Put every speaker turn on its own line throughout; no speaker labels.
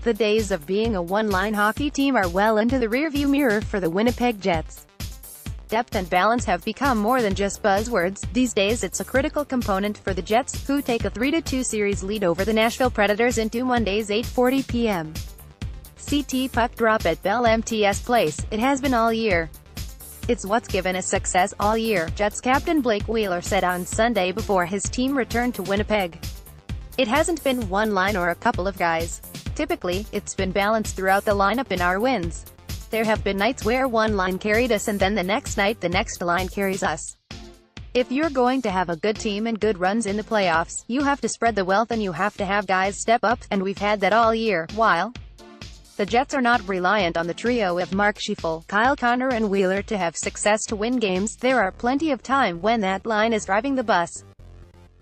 The days of being a one-line hockey team are well into the rearview mirror for the Winnipeg Jets. Depth and balance have become more than just buzzwords. These days it's a critical component for the Jets, who take a 3-2 series lead over the Nashville Predators into Monday's 8:40 p.m. CT puck drop at Bell MTS Place. It has been all year. It's what's given us success all year, Jets captain Blake Wheeler said on Sunday before his team returned to Winnipeg. It hasn't been one line or a couple of guys. Typically, it's been balanced throughout the lineup in our wins. There have been nights where one line carried us and then the next night the next line carries us. If you're going to have a good team and good runs in the playoffs, you have to spread the wealth and you have to have guys step up, and we've had that all year. While the Jets are not reliant on the trio of Mark Scheifele, Kyle Connor and Wheeler to have success to win games, there are plenty of time when that line is driving the bus.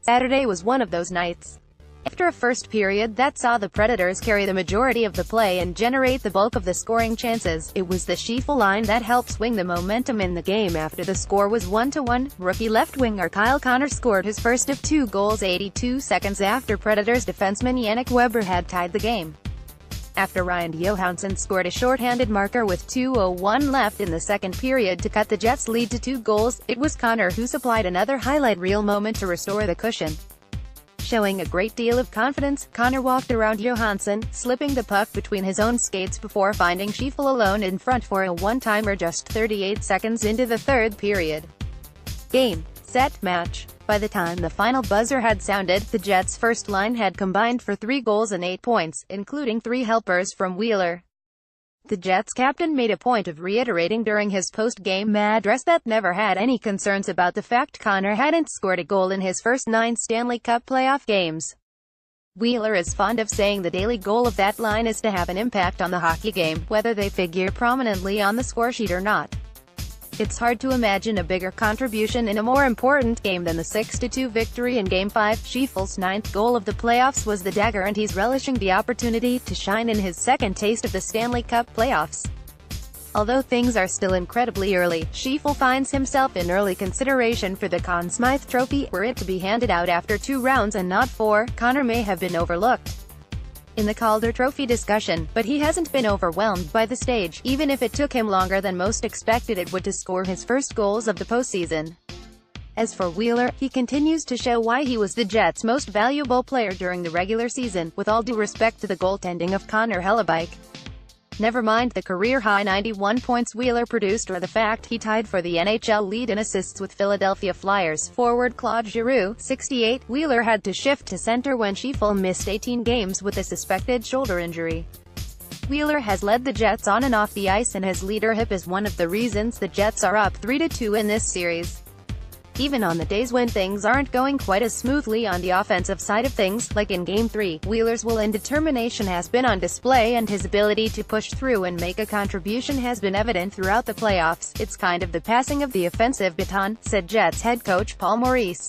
Saturday was one of those nights. After a first period that saw the Predators carry the majority of the play and generate the bulk of the scoring chances, it was the Scheifele line that helped swing the momentum in the game after the score was 1-1. Rookie left-winger Kyle Connor scored his first of 2 goals 82 seconds after Predators defenseman Yannick Weber had tied the game. After Ryan Johansson scored a shorthanded marker with 2:01 left in the second period to cut the Jets' lead to 2 goals, it was Connor who supplied another highlight reel moment to restore the cushion. Showing a great deal of confidence, Connor walked around Johansson, slipping the puck between his own skates before finding Scheifele alone in front for a one-timer just 38 seconds into the third period. Game, set, match. By the time the final buzzer had sounded, the Jets' first line had combined for 3 goals and 8 points, including 3 helpers from Wheeler. The Jets captain made a point of reiterating during his post-game address that never had any concerns about the fact Connor hadn't scored a goal in his first 9 Stanley Cup playoff games. Wheeler is fond of saying the daily goal of that line is to have an impact on the hockey game, whether they figure prominently on the scoresheet or not. It's hard to imagine a bigger contribution in a more important game than the 6-2 victory in Game 5. Scheifele's 9th goal of the playoffs was the dagger, and he's relishing the opportunity to shine in his second taste of the Stanley Cup playoffs. Although things are still incredibly early, Scheifele finds himself in early consideration for the Conn Smythe Trophy. Were it to be handed out after 2 rounds and not 4, Connor may have been overlooked in the Calder Trophy discussion, but he hasn't been overwhelmed by the stage, even if it took him longer than most expected it would to score his first goals of the postseason. As for Wheeler, he continues to show why he was the Jets' most valuable player during the regular season, with all due respect to the goaltending of Connor Hellebuyck. Never mind the career-high 91 points Wheeler produced or the fact he tied for the NHL lead in assists with Philadelphia Flyers forward Claude Giroux, 68. Wheeler had to shift to center when Scheifele missed 18 games with a suspected shoulder injury. Wheeler has led the Jets on and off the ice, and his leadership is one of the reasons the Jets are up 3-2 in this series. Even on the days when things aren't going quite as smoothly on the offensive side of things, like in Game 3, Wheeler's will and determination has been on display, and his ability to push through and make a contribution has been evident throughout the playoffs. It's kind of the passing of the offensive baton, said Jets head coach Paul Maurice.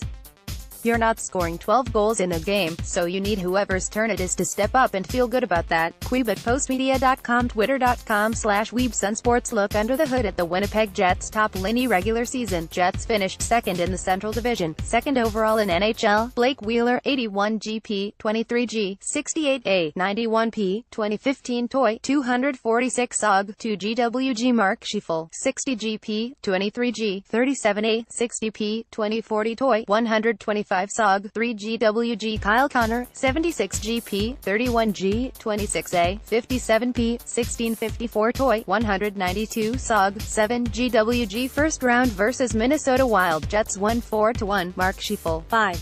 You're not scoring 12 goals in a game, so you need whoever's turn it is to step up and feel good about that. Quebe at postmedia.com, twitter.com/WeebSunSports. Look under the hood at the Winnipeg Jets' top-line regular season. Jets finished second in the Central Division, second overall in NHL. Blake Wheeler, 81 GP, 23G, 68A, 91P, 2015 Toy, 246 OG, 2 GWG. Mark Scheifele, 60 GP, 23G, 37A, 60P, 2040 Toy, 125 SOG, 3 GWG. Kyle Connor, 76 GP, 31G, 26A, 57P, 1654 Toy, 192 SOG, 7 GWG. First round versus Minnesota Wild. Jets won 4-1. Mark Scheifele, 5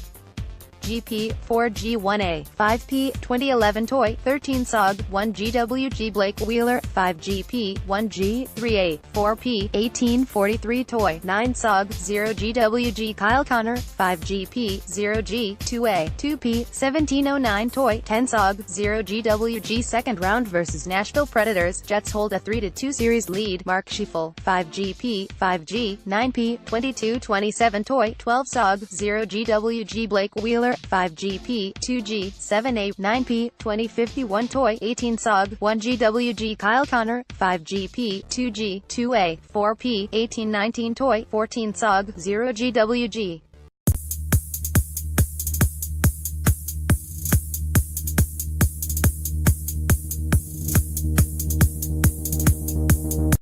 GP, 4G1A, 5P, 2011 Toy, 13 SOG, 1 GWG. Blake Wheeler, 5 GP, 1G, 3A, 4P, 1843 Toy, 9 SOG, 0 GWG. Kyle Connor, 5 GP, 0G, 2A, 2P, 1709 Toy, 10 SOG, 0 GWG. Second round versus Nashville Predators. Jets hold a 3-2 series lead. Mark Scheifele, 5 GP, 5G, 9P, 2227 Toy, 12 SOG, 0 GWG. Blake Wheeler, 5 GP, 2G, 7A, 9P, 2051 Toy, 18 SOG, 1 GWG. Kyle Connor, 5 GP, 2G, 2A, 4P, 1819 Toy, 14 SOG, 0 GWG.